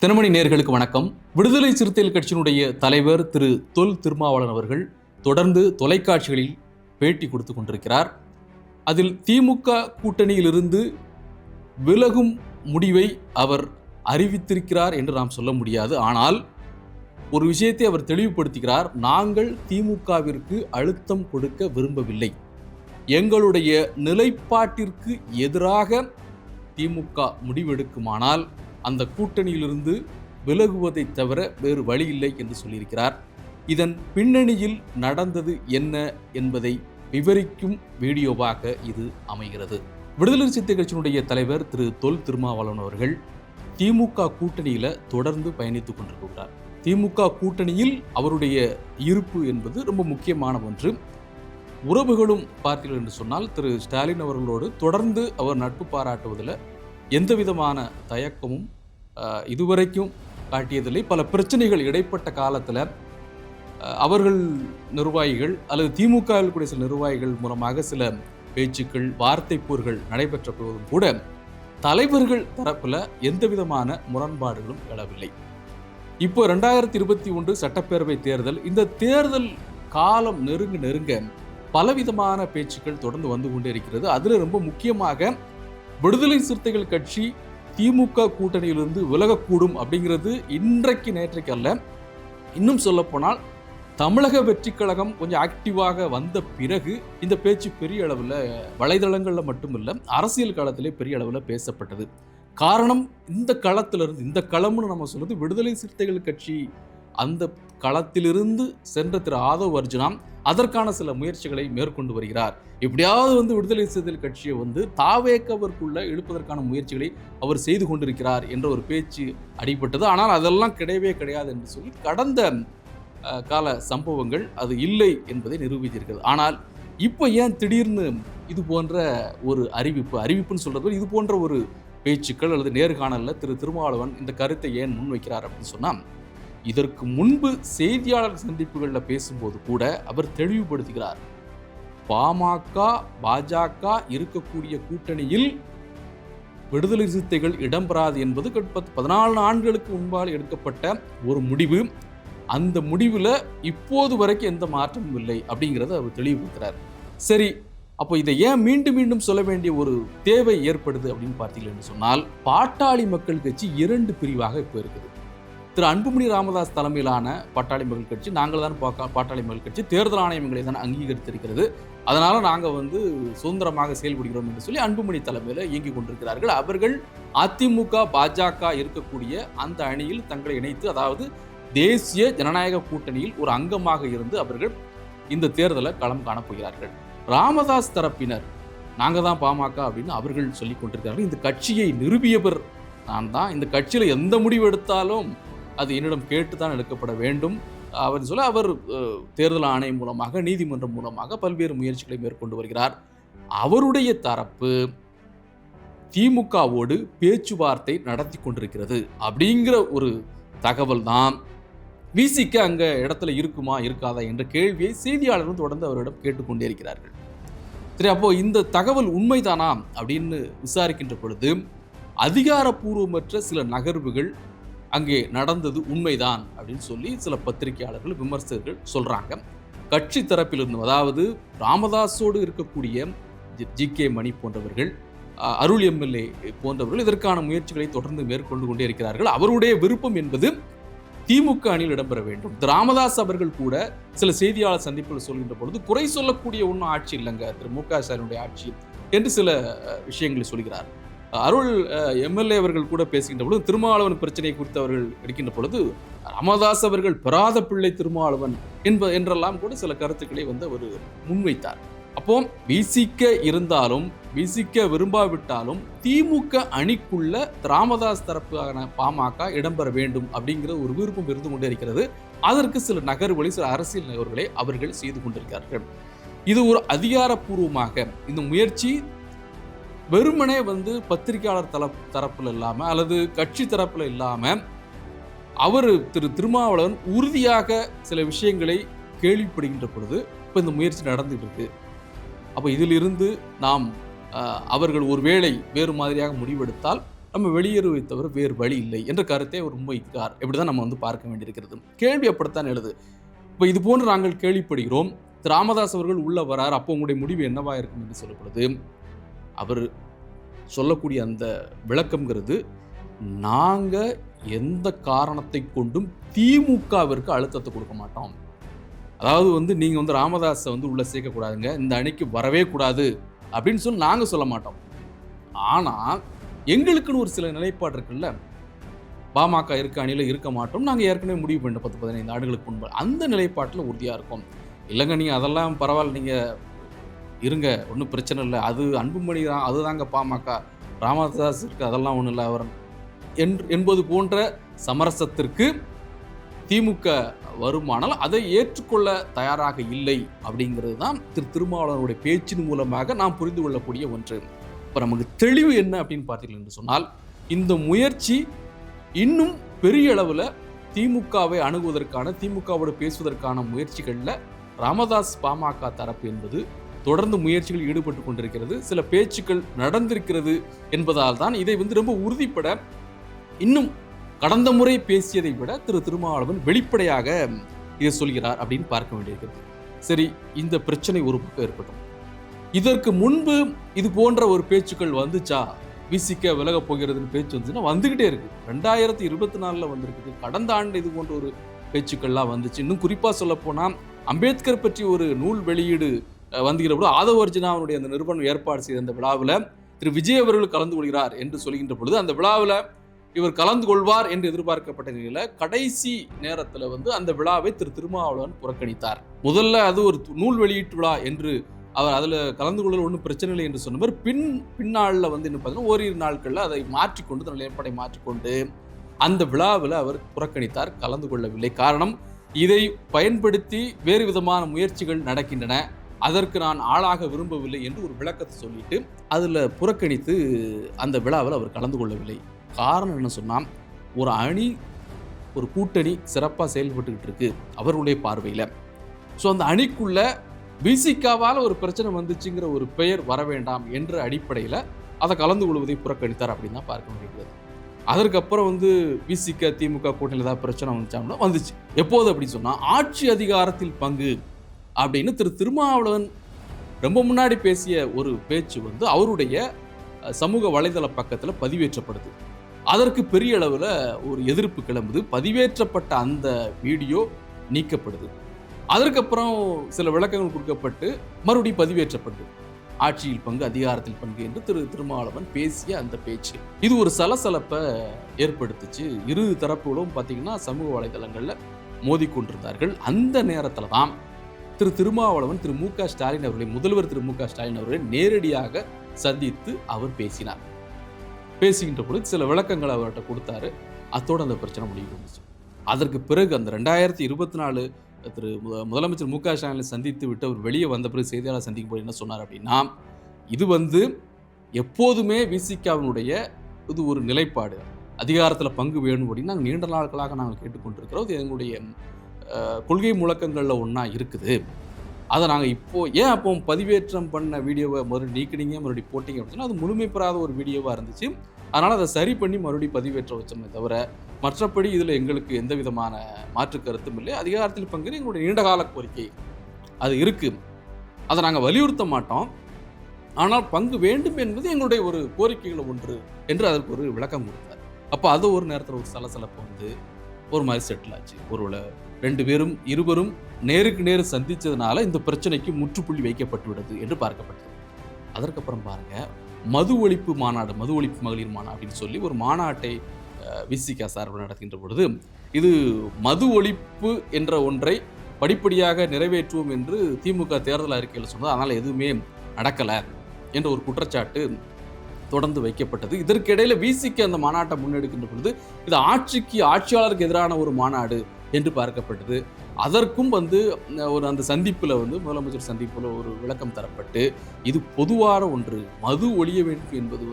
தினமணி நேயர்களுக்கு வணக்கம். விடுதலை சிறுத்தைகள் கட்சியினுடைய தலைவர் திரு தொல் திருமாவளவன் அவர்கள் தொடர்ந்து தொலைக்காட்சிகளில் பேட்டி கொடுத்து கொண்டிருக்கிறார். அதில் திமுக கூட்டணியிலிருந்து விலகும் முடிவை அவர் அறிவித்திருக்கிறார் என்று நாம் சொல்ல முடியாது. ஆனால் ஒரு விஷயத்தை அவர் தெளிவுபடுத்துகிறார். நாங்கள் திமுகவிற்கு அழுத்தம் கொடுக்க விரும்பவில்லை. எங்களுடைய நிலைப்பாட்டிற்கு எதிராக திமுக முடிவெடுக்குமானால் அந்த கூட்டணியிலிருந்து விலகுவதை தவிர வேறு வழி இல்லை என்று சொல்லியிருக்கிறார். இதன் பின்னணியில் நடந்தது என்ன என்பதை விவரிக்கும் வீடியோவாக இது அமைகிறது. விடுதலை சிறுத்தைகள் கட்சியினுடைய தலைவர் திரு தொல் திருமாவளவன் அவர்கள் திமுக கூட்டணியில் தொடர்ந்து பயணித்துக் கொண்டிருக்கிறார். திமுக கூட்டணியில் அவருடைய இருப்பு என்பது ரொம்ப முக்கியமான ஒன்று. உறவுகளும் பார்த்தீர்கள் என்று சொன்னால் திரு ஸ்டாலின் அவர்களோடு தொடர்ந்து அவர் நட்பு பாராட்டுவதில் எந்த விதமான தயக்கமும் இதுவரைக்கும் காட்டியதில்லை. பல பிரச்சனைகள் இடைப்பட்ட காலத்தில் அவர்கள் நிர்வாகிகள் அல்லது திமுகவில் கூடிய சில நிர்வாகிகள் மூலமாக சில பேச்சுக்கள், வார்த்தை போர்கள் நடைபெற்ற போதும் கூட தலைவர்கள் தரப்பில் எந்த விதமான முரண்பாடுகளும் எழவில்லை. இப்போ 2021 சட்டப்பேரவை தேர்தல், இந்த தேர்தல் காலம் நெருங்க பலவிதமான பேச்சுக்கள் தொடர்ந்து வந்து கொண்டே இருக்கிறது. அதில் ரொம்ப முக்கியமாக விடுதலை சிறுத்தைகள் கட்சி திமுக கூட்டணியிலிருந்து விலகக்கூடும் அப்படிங்கிறது இன்றைக்கு நேற்றைக்கு அல்ல. இன்னும் சொல்லப்போனால் தமிழக வெற்றி கழகம் கொஞ்சம் ஆக்டிவாக வந்த பிறகு இந்த பேச்சு பெரிய அளவில் வலைதளங்களில் மட்டுமில்லை, அரசியல் களத்திலே பெரிய அளவில் பேசப்பட்டது. காரணம், இந்த களத்திலிருந்து, இந்த களம்னு நம்ம சொல்றது விடுதலை சிறுத்தைகள் கட்சி அந்த களத்திலிருந்து சென்ற திரு ஆதவ் அர்ஜுனா அதற்கான சில முயற்சிகளை மேற்கொண்டு வருகிறார். எப்படியாவது விடுதலை சிறுத்தைகள் கட்சியை தாவேக்கவர்க்குள்ள இழுப்பதற்கான முயற்சிகளை அவர் செய்து கொண்டிருக்கிறார் என்ற ஒரு பேச்சு அடிபட்டது. ஆனால் அதெல்லாம் கிடையாது என்று சொல்லி கடந்த கால சம்பவங்கள் அது இல்லை என்பதை நிரூபித்திருக்கிறது. ஆனால் இப்போ ஏன் திடீர்னு இது போன்ற ஒரு அறிவிப்புன்னு சொல்றது, இது போன்ற ஒரு பேச்சுக்கள் அல்லது நேர்காணலில் திரு திருமாவளவன் இந்த கருத்தை ஏன் முன்வைக்கிறார் அப்படின்னு சொன்னால், இதற்கு முன்பு செய்தியாளர் சந்திப்புகளில் பேசும்போது கூட அவர் தெளிவுபடுத்துகிறார். பாமக பாஜக இருக்கக்கூடிய கூட்டணியில் விடுதலை சிறுத்தைகள் இடம்பெறாது என்பது 14 ஆண்டுகளுக்கு முன்பால் எடுக்கப்பட்ட ஒரு முடிவு. அந்த முடிவில் இப்போது வரைக்கும் எந்த மாற்றமும் இல்லை அப்படிங்கிறத அவர் தெளிவுபடுத்துகிறார். சரி, அப்போ இதை ஏன் மீண்டும் சொல்ல வேண்டிய ஒரு தேவை ஏற்படுது அப்படின்னு பார்த்தீங்கன்னு சொன்னால், பாட்டாளி மக்கள் கட்சி 2 பிரிவாக இப்போ இருக்குது. திரு அன்புமணி ராமதாஸ் தலைமையிலான பாட்டாளி மக்கள் கட்சி, நாங்கள் தான் பாட்டாளி மக்கள் கட்சி, தேர்தல் ஆணையம் எங்களை தான் அங்கீகரித்திருக்கிறது, அதனால நாங்கள் சுதந்திரமாக செயல்படுகிறோம் என்று சொல்லி அன்புமணி தலைமையில் இயங்கிக் கொண்டிருக்கிறார்கள். அவர்கள் அதிமுக பாஜக இருக்கக்கூடிய அந்த அணியில் தங்களை இணைத்து, அதாவது தேசிய ஜனநாயக கூட்டணியில் ஒரு அங்கமாக இருந்து அவர்கள் இந்த தேர்தலை களம் காணப்போகிறார்கள். ராமதாஸ் தரப்பினர் நாங்கள் தான் பாமக அப்படின்னு அவர்கள் சொல்லிக் கொண்டிருக்கிறார்கள். இந்த கட்சியை நிறுவியவர் நான் தான், இந்த கட்சியில் எந்த முடிவு எடுத்தாலும் அது என்னிடம் கேட்டுத்தான் எடுக்கப்பட வேண்டும் அவர் சொல்ல அவர் தேர்தல் ஆணையம் மூலமாக, நீதிமன்றம் மூலமாக பல்வேறு முயற்சிகளை மேற்கொண்டு வருகிறார். அவருடைய தரப்பு திமுகவோடு பேச்சுவார்த்தை நடத்தி கொண்டிருக்கிறது அப்படிங்கிற ஒரு தகவல் தான் விசிக அங்க இடத்துல இருக்குமா இருக்காதா என்ற கேள்வியை செய்தியாளர்கள் தொடர்ந்து அவரிடம் கேட்டுக்கொண்டே இருக்கிறார்கள். சரி, அப்போ இந்த தகவல் உண்மைதானா அப்படின்னு விசாரிக்கின்ற பொழுது அதிகாரப்பூர்வமற்ற சில நகர்வுகள் அங்கே நடந்தது உண்மைதான் அப்படின்னு சொல்லி சில பத்திரிகையாளர்கள், விமர்சகர்கள் சொல்றாங்க. கட்சி தரப்பிலிருந்து, அதாவது ராமதாஸோடு இருக்கக்கூடிய ஜி.கே. மணி போன்றவர்கள், அருள் எம்எல்ஏ போன்றவர்கள் இதற்கான முயற்சிகளை தொடர்ந்து மேற்கொண்டு கொண்டே இருக்கிறார்கள். அவருடைய விருப்பம் என்பது திமுக அணியில் இடம்பெற வேண்டும். ராமதாஸ் அவர்கள் கூட சில செய்தியாளர் சந்திப்புகள் சொல்கின்ற பொழுது குறை சொல்லக்கூடிய ஒன்றும் ஆட்சி இல்லைங்க, திரு மு.க. ஸ்டாலினுடைய ஆட்சி என்று சில விஷயங்களை சொல்கிறார். அருள் எம்எல்ஏ அவர்கள் கூட பேசுகின்ற பொழுது திருமாவளவன் பிரச்சனை குறித்து அவர்கள் எடுக்கின்ற பொழுது ராமதாஸ் அவர்கள் பெறாத பிள்ளை திருமாவளவன் என்றெல்லாம் கூட சில கருத்துக்களை அவர் முன்வைத்தார். அப்போ விசிக இருந்தாலும், விசிக விரும்பாவிட்டாலும் திமுக அணிக்குள்ள ராமதாஸ் தரப்பான பாமக இடம்பெற வேண்டும் அப்படிங்கிற ஒரு விருப்பம் இருந்து கொண்டே இருக்கிறது. அதற்கு சில நகர்வுகளை, சில அரசியல் நகர்வுகளை அவர்கள் செய்து கொண்டிருக்கிறார்கள். இது ஒரு அதிகாரப்பூர்வமாக இந்த முயற்சி வெறுமனே பத்திரிகையாளர் தரப்புல இல்லாம அல்லது கட்சி தரப்புல இல்லாம அவர் திரு திருமாவளவன் உறுதியாக சில விஷயங்களை கேள்விப்படுகின்ற பொழுது இப்ப இந்த முயற்சி நடந்துட்டு இருக்கு. அப்ப இதிலிருந்து நாம் அவர்கள் ஒருவேளை வேறு மாதிரியாக முடிவெடுத்தால் நம்ம வெளியேறுவை தவிர வேறு வழி இல்லை என்ற கருத்தை அவர் முன்வைக்கிறார். இப்படிதான் நம்ம பார்க்க வேண்டியிருக்கிறது. கேள்வி அப்படித்தான் எழுது. இப்போ இது போன்று நாங்கள் கேள்விப்படுகிறோம். ராமதாஸ் அவர்கள் உள்ள வரார், அப்போ உங்களுடைய முடிவு என்னவா இருக்கும் என்று சொல்லப்படுது. அவர் சொல்லக்கூடிய அந்த விளக்கம்ங்கிறது, நாங்க எந்த காரணத்தை கொண்டும் திமுகவிற்கு அழுத்தத்தை கொடுக்க மாட்டோம். அதாவது நீங்க ராமதாஸை உள்ள சேர்க்கக்கூடாதுங்க, இந்த அணிக்கு வரவே கூடாது அப்படின்னு சொல்லி நாங்க சொல்ல மாட்டோம். ஆனா எங்களுக்குன்னு ஒரு சில நிலைப்பாடு இருக்குல்ல, பாமக இருக்க அணியில இருக்க மாட்டோம், நாங்க ஏற்கனவே முடிவு பண்ண 10-15 ஆண்டுகளுக்கு முன்பு அந்த நிலைப்பாட்டில் உறுதியா இருக்கும். இல்லைங்க நீங்க அதெல்லாம் பரவாயில்ல, நீங்க இருங்க, ஒன்றும் பிரச்சனை இல்லை, அது அன்புமணி தான், அதுதாங்க பாமக, ராமதாஸ் இருக்கு, அதெல்லாம் ஒன்றும் இல்லை அவர் என்பது போன்ற சமரசத்திற்கு திமுக வருமானால் அதை ஏற்றுக்கொள்ள தயாராக இல்லை அப்படிங்கிறது தான் திருமாவளவனுடைய பேச்சின் மூலமாக நாம் புரிந்து கொள்ளக்கூடிய ஒன்று. இப்போ நமக்கு தெளிவு என்ன அப்படின்னு பார்த்தீர்கள் என்று சொன்னால், இந்த முயற்சி இன்னும் பெரிய அளவில் திமுகவை அணுகுவதற்கான, திமுகவோடு பேசுவதற்கான முயற்சிகளில் ராமதாஸ் பாமக தரப்பு என்பது தொடர்ந்து முயற்சிகள் ஈடுபட்டு கொண்டிருக்கிறது. சில பேச்சுக்கள் நடந்திருக்கிறது என்பதால் தான் இதை ரொம்ப உறுதிப்பட இன்னும் கடந்த முறை பேசியதை விட திருமாவளவன் வெளிப்படையாக இதை சொல்கிறார் அப்படின்னு பார்க்க வேண்டியிருக்கிறது. சரி, இந்த பிரச்சனை ஒரு பக்கம் இருக்கட்டும். இதற்கு முன்பு இது போன்ற ஒரு பேச்சுக்கள் வந்துச்சா? விசிக விலக போகிறதுன்னு பேச்சு வந்துச்சுன்னா வந்துகிட்டே இருக்கு. 2024 வந்திருக்குது. கடந்த ஆண்டு இது போன்ற ஒரு பேச்சுக்கள்லாம் வந்துச்சு. இன்னும் குறிப்பா சொல்ல போனா, அம்பேத்கர் பற்றி ஒரு நூல் வெளியீடு வந்துகிற பொழுது ஆதவ அர்ஜுனா அவருடைய அந்த நிறுவனம் ஏற்பாடு செய்த அந்த விழாவில் திரு விஜய் அவர்கள் கலந்து கொள்கிறார் என்று சொல்கின்ற பொழுது, அந்த விழாவில் இவர் கலந்து கொள்வார் என்று எதிர்பார்க்கப்பட்ட நிலையில கடைசி நேரத்தில் அந்த விழாவை திருமாவளவன் புறக்கணித்தார். முதல்ல அது ஒரு நூல் வெளியீட்டு விழா என்று அவர் அதில் கலந்து கொள்ள ஒன்றும் பிரச்சனை இல்லை என்று சொன்னவர், பின்னாளில் என்ன பார்த்தீங்கன்னா ஓரிரு நாட்களில் அதை மாற்றிக்கொண்டு, தன் நிலைப்பாட்டை மாற்றிக்கொண்டு அந்த விழாவில் அவர் புறக்கணித்தார், கலந்து கொள்ளவில்லை. காரணம், இதை பயன்படுத்தி வேறு விதமான முயற்சிகள் நடக்கின்றன, அதற்கு நான் ஆளாக விரும்பவில்லை என்று ஒரு விளக்கத்தை சொல்லிட்டு அதில் புறக்கணித்து அந்த விழாவில் அவர் கலந்து கொள்ளவில்லை. காரணம் என்ன சொன்னால், ஒரு அணி, ஒரு கூட்டணி சிறப்பாக செயல்பட்டுக்கிட்டு இருக்கு அவர்களுடைய பார்வையில். ஸோ அந்த அணிக்குள்ள விசிகாவால் ஒரு பிரச்சனை வந்துச்சுங்கிற ஒரு பெயர் வர வேண்டாம் என்ற அடிப்படையில் அதை கலந்து கொள்வதை புறக்கணித்தார் அப்படின்னு தான் பார்க்க முடிகிறது. அதற்கப்புறம் விசிக திமுக கூட்டணியில் ஏதாவது பிரச்சனை வந்துச்சாங்கன்னா வந்துச்சு. எப்போது அப்படின்னு சொன்னால், ஆட்சி அதிகாரத்தில் பங்கு அப்படின்னு திருமாவளவன் ரொம்ப முன்னாடி பேசிய ஒரு பேச்சு அவருடைய சமூக வலைதள பக்கத்தில் பதிவேற்றப்படுது. அதற்கு பெரிய அளவில் ஒரு எதிர்ப்பு கிளம்புது. பதிவேற்றப்பட்ட அந்த வீடியோ நீக்கப்படுது. அதற்கப்புறம் சில விளக்கங்கள் கொடுக்கப்பட்டு மறுபடியும் பதிவேற்றப்படுது. ஆட்சியில் பங்கு, அதிகாரத்தில் பங்கு என்று திருமாவளவன் பேசிய அந்த பேச்சு இது ஒரு சலசலப்பை ஏற்படுத்துச்சு. இரு தரப்புகளும் பார்த்தீங்கன்னா சமூக வலைதளங்களில் மோதிக்கொண்டிருந்தார்கள். அந்த நேரத்தில் தான் திருமாவளவன் மு.க. ஸ்டாலின் அவர்களை, முதல்வர் மு.க. ஸ்டாலின் அவர்களை நேரடியாக சந்தித்து அவர் பேசினார். பேசுகின்ற பொழுது சில விளக்கங்களை அவர்கிட்ட கொடுத்தாரு. அதோடு அந்த பிரச்சனை முடிவு வந்துச்சு. அதற்கு பிறகு அந்த 2024 முதலமைச்சர் மு.க. ஸ்டாலினை சந்தித்து விட்டு அவர் வெளியே வந்த பிறகு செய்தியாளர் சந்திக்கும் போது என்ன சொன்னார் அப்படின்னா, இது எப்போதுமே விசிகாவினுடைய இது ஒரு நிலைப்பாடு, அதிகாரத்தில் பங்கு வேணும் அப்படின்னு நாங்கள் நீண்ட நாட்களாக நாங்கள் கேட்டுக்கொண்டிருக்கிறோம். இது எங்களுடைய கொள்கை முழக்கங்களில் ஒன்றா இருக்குது. அதை நாங்கள் அப்போ பதிவேற்றம் பண்ண வீடியோவை மறுபடியும் நீக்கினீங்க, மறுபடியும் போட்டிங்க அப்படின்னு சொன்னால் அது முழுமை பெறாத ஒரு வீடியோவாக இருந்துச்சு. அதனால் அதை சரி பண்ணி மறுபடியும் பதிவேற்ற வச்சோமே தவிர, மற்றபடி இதில் எங்களுக்கு எந்த விதமான மாற்று கருத்தும் இல்லை. அதிகாரத்தில் பங்கு எங்களுடைய நீண்டகால கோரிக்கை அது இருக்குது, அதை நாங்கள் வலியுறுத்த மாட்டோம். ஆனால் பங்கு வேண்டும் என்பது எங்களுடைய ஒரு கோரிக்கைகள் ஒன்று என்று அதற்கு ஒரு விளக்கம் கொடுத்தார். அப்போ அது ஒரு நேரத்தில் ஒரு சலசலப்பு ஒரு மாதிரி செட்டில் ஆச்சு. ஒருவேளை இருவரும் நேருக்கு நேரு சந்தித்ததுனால இந்த பிரச்சனைக்கு முற்றுப்புள்ளி வைக்கப்பட்டு விடுது என்று பார்க்கப்பட்டது. அதற்கப்புறம் பாருங்க, மது ஒழிப்பு மாநாடு, மது ஒழிப்பு மகளிர் மாநாடு அப்படின்னு சொல்லி ஒரு மாநாட்டை விசிக சார்பில் நடக்கின்ற பொழுது, இது மது ஒழிப்பு என்ற ஒன்றை படிப்படியாக நிறைவேற்றுவோம் என்று திமுக தேர்தல் அறிக்கையில் சொன்னது. அதனால் எதுவுமே நடக்கலை என்ற ஒரு குற்றச்சாட்டு தொடர்ந்து வைக்கப்பட்டது. இதற்கிடையில விசிக அந்த மாநாட்டை முன்னெடுக்கின்ற பொழுது இது ஆட்சியாளருக்கு எதிரான ஒரு மாநாடு என்று பார்க்கப்பட்டது. அதற்கும் ஒரு அந்த சந்திப்பில் முதலமைச்சர் சந்திப்பில் ஒரு விளக்கம் தரப்பட்டு, இது பொதுவான ஒன்று, மது ஒழிய வேண்டும் என்பது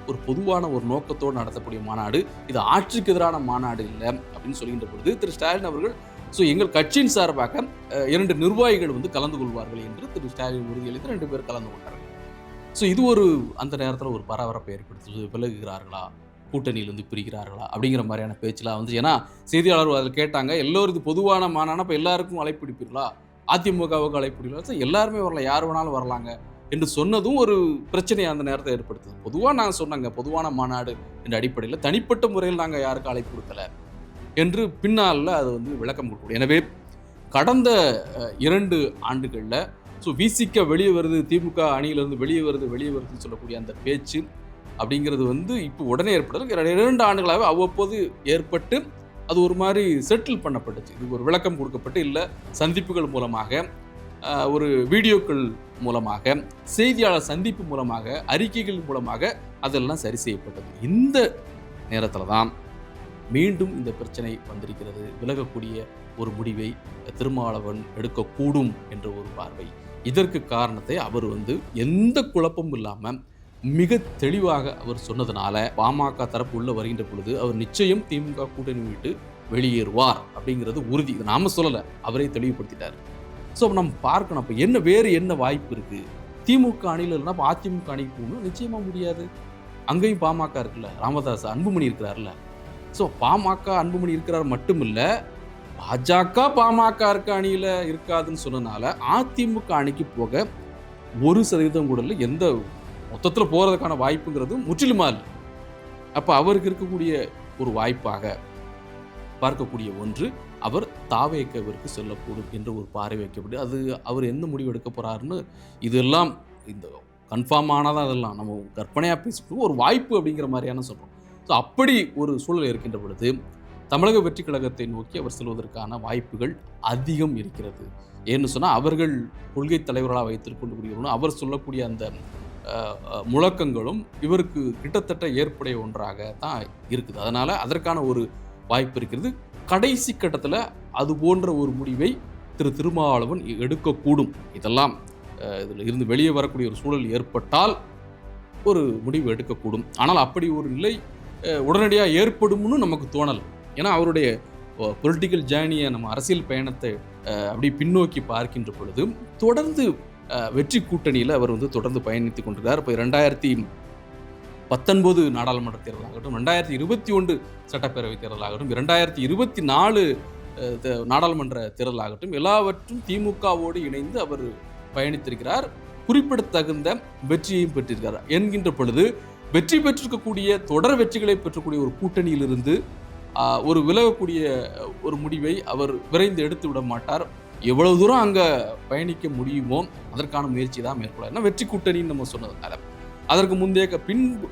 ஒரு பொதுவான ஒரு நோக்கத்தோடு நடத்தக்கூடிய மாநாடு, இது ஆட்சிக்கு எதிரான மாநாடு இல்லை அப்படின்னு சொல்கின்ற பொழுது திரு ஸ்டாலின் அவர்கள், எங்கள் கட்சியின் சார்பாக 2 நிர்வாகிகள் கலந்து கொள்வார்கள் என்று திரு ஸ்டாலின் உறுதியளித்து 2 பேர் கலந்து கொண்டார்கள். இது அந்த நேரத்தில் ஒரு பரபரப்பை ஏற்படுத்துவது, விலகுகிறார்களா, கூட்டணியிலிருந்து பிரிகிறார்களா அப்படிங்கிற மாதிரியான பேச்செலாம் வந்து. ஏன்னா செய்தியாளர் அதில் கேட்டாங்க, எல்லோரும் இது பொதுவான மாநாடு, இப்போ எல்லாருக்கும் அழைப்பு விடுப்பீர்களா, அதிமுகவுக்கு அழைப்பு விடுவீங்களா, எல்லாருமே வரலாம், யார் வேணாலும் வரலாங்க என்று சொன்னதும் ஒரு பிரச்சனையை அந்த நேரத்தை ஏற்படுத்துது. பொதுவாக நாங்கள் சொன்னாங்க, பொதுவான மாநாடு என்ற அடிப்படையில் தனிப்பட்ட முறையில் நாங்கள் யாருக்கும் அழைப்பு கொடுக்கல என்று பின்னால் அது வந்து விளக்கம் கொடுக்கணும். எனவே கடந்த 2 ஆண்டுகளில் விசிக வெளியே வருது, திமுக அணியிலிருந்து வெளியே வருதுன்னு சொல்லக்கூடிய அந்த பேச்சு அப்படிங்கிறது வந்து இப்போ உடனே ஏற்படுது. 2 ஆண்டுகளாகவே அவ்வப்போது ஏற்பட்டு அது ஒரு மாதிரி செட்டில் பண்ணப்பட்டுச்சு. இது ஒரு விளக்கம் கொடுக்கப்பட்டு, இல்லை சந்திப்புகள் மூலமாக, ஒரு வீடியோக்கள் மூலமாக, செய்தியாளர் சந்திப்பு மூலமாக, அறிக்கைகள் மூலமாக அதெல்லாம் சரி செய்யப்பட்டது. இந்த நேரத்தில் தான் மீண்டும் இந்த பிரச்சனை வந்திருக்கிறது. விலகக்கூடிய ஒரு முடிவை திருமாவளவன் எடுக்கக்கூடும் என்ற ஒரு பார்வை. இதற்கு காரணத்தை அவர் வந்து எந்த குழப்பமும் இல்லாமல் மிக தெளிவாக அவர் சொன்னதுனால பாமக தரப்பு உள்ள வருகின்ற பொழுது அவர் நிச்சயம் திமுக கூட்டணி விட்டு வெளியேறுவார் அப்படிங்கிறது உறுதி. இது நாம சொல்லலை, அவரே தெளிவுபடுத்திட்டார். ஸோ நம்ம பார்க்கணும், அப்போ என்ன வேறு என்ன வாய்ப்பு இருக்குது? திமுக அணியில் இல்லைன்னா இப்போ அதிமுக அணிக்கு போகணும் நிச்சயமாக முடியாது. அங்கேயும் பாமக இருக்குல்ல, ராமதாஸ் அன்புமணி இருக்கிறார்ல. ஸோ பாமக அன்புமணி இருக்கிறார் மட்டும் இல்லை, பாஜக பாமக இருக்க அணியில் இருக்காதுன்னு சொன்னதுனால அதிமுக அணிக்கு போக 1% கூட இல்லை, எந்த மொத்தத்தில் போகிறதுக்கான வாய்ப்புங்கிறது முற்றிலுமா இல்லை. அப்போ அவருக்கு இருக்கக்கூடிய ஒரு வாய்ப்பாக பார்க்கக்கூடிய ஒன்று, அவர் தாவேக்கவிற்கு செல்லக்கூடும் என்ற ஒரு பார்வை வைக்கப்பட்டு, அது அவர் எந்த முடிவு எடுக்க போகிறாருன்னு இதெல்லாம் இந்த கன்ஃபார்ம் ஆனதான் அதெல்லாம் நம்ம கற்பனையாக பேசிட்டு ஒரு வாய்ப்பு அப்படிங்கிற மாதிரியான சொல்கிறோம். ஸோ அப்படி ஒரு சூழல் இருக்கின்ற பொழுது தமிழக வெற்றி கழகத்தை நோக்கி அவர் செல்வதற்கான வாய்ப்புகள் அதிகம் இருக்கிறது. ஏன்னு சொன்னால் அவர்கள் கொள்கை தலைவர்களாக வைத்திருக்கொண்டு அவர் சொல்லக்கூடிய அந்த முழக்கங்களும் இவருக்கு கிட்டத்தட்ட ஏற்புடைய ஒன்றாக தான் இருக்குது. அதனால் அதற்கான ஒரு வாய்ப்பு இருக்கிறது. கடைசி கட்டத்தில் அது போன்ற ஒரு முடிவை திருமாவளவன் எடுக்கக்கூடும். இதெல்லாம் இதில் இருந்து வெளியே வரக்கூடிய ஒரு சூழல் ஏற்பட்டால் ஒரு முடிவு எடுக்கக்கூடும். ஆனால் அப்படி ஒரு நிலை உடனடியாக ஏற்படும்னு நமக்கு தோணலை. ஏன்னா அவருடைய பொலிட்டிக்கல் ஜேர்னியை, நம்ம அரசியல் பயணத்தை அப்படி பின்னோக்கி பார்க்கின்ற பொழுது தொடர்ந்து வெற்றி கூட்டணியில் அவர் வந்து தொடர்ந்து பயணித்து கொண்டிருக்கிறார். இப்போ 2019 நாடாளுமன்ற தேர்தலாகட்டும், 2021 சட்டப்பேரவை தேர்தலாகட்டும், 2024 நாடாளுமன்ற தேர்தலாகட்டும், எல்லாவற்றும் திமுகவோடு இணைந்து அவர் பயணித்திருக்கிறார். குறிப்பிடத்தகுந்த வெற்றியையும் பெற்றிருக்கிறார் என்கின்ற பொழுது வெற்றி பெற்றிருக்கக்கூடிய தொடர் வெற்றிகளை பெற்றக்கூடிய ஒரு கூட்டணியிலிருந்து ஒரு விலகக்கூடிய ஒரு முடிவை அவர் விரைந்து எடுத்து விட மாட்டார். எவ்வளவு தூரம் அங்கே பயணிக்க முடியுமோ அதற்கான முயற்சி தான் மேற்கொள்ளார். ஏன்னா வெற்றி கூட்டணின்னு நம்ம சொன்னதுனால அதற்கு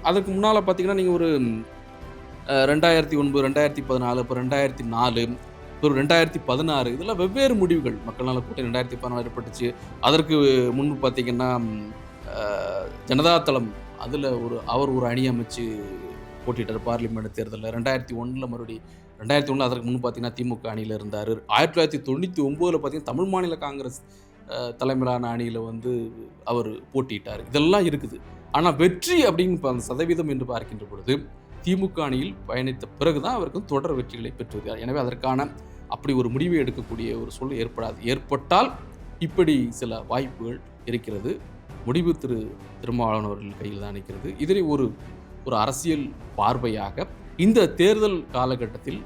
அதற்கு முன்னால் பார்த்தீங்கன்னா நீங்கள் ஒரு 2009, 2014, இப்போ 2004, இப்போ 2016 இதெல்லாம் வெவ்வேறு முடிவுகள். மக்கள் நல கூட்டணி 2014 ஏற்பட்டுச்சு. அதற்கு முன்பு பார்த்தீங்கன்னா ஜனதாதளம் அதில் அவர் ஒரு அணி அமைச்சு போட்டிட்டார் பார்லிமெண்ட் தேர்தலில். 2001 மறுபடியும் 2001 அதற்கு முன்பு பார்த்தீங்கன்னா திமுக அணியில் இருந்தார். 1999 பார்த்தீங்கன்னா தமிழ் மாநில காங்கிரஸ் தலைமையிலான அணியில் வந்து அவர் போட்டிட்டார். இதெல்லாம் இருக்குது. ஆனால் வெற்றி அப்படின்னு அந்த சதவீதம் என்று பார்க்கின்ற பொழுது திமுக அணியில் பயணித்த பிறகு தான் அவருக்கு தொடர் வெற்றிகளை பெற்றிருக்கிறார். எனவே அதற்கான அப்படி ஒரு முடிவை எடுக்கக்கூடிய ஒரு சூழல் ஏற்படாது. ஏற்பட்டால் இப்படி சில வாய்ப்புகள் இருக்கிறது. முடிவு திருமாவளவன் அவர்கள் கையில் தான் இருக்கிறது. இதனை ஒரு அரசியல் பார்வையாக இந்த தேர்தல் காலகட்டத்தில்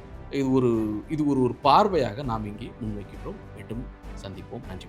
இது ஒரு பார்வையாக நாம் இங்கே முன்வைக்கின்றோம். மீண்டும் சந்திப்போம். நன்றி.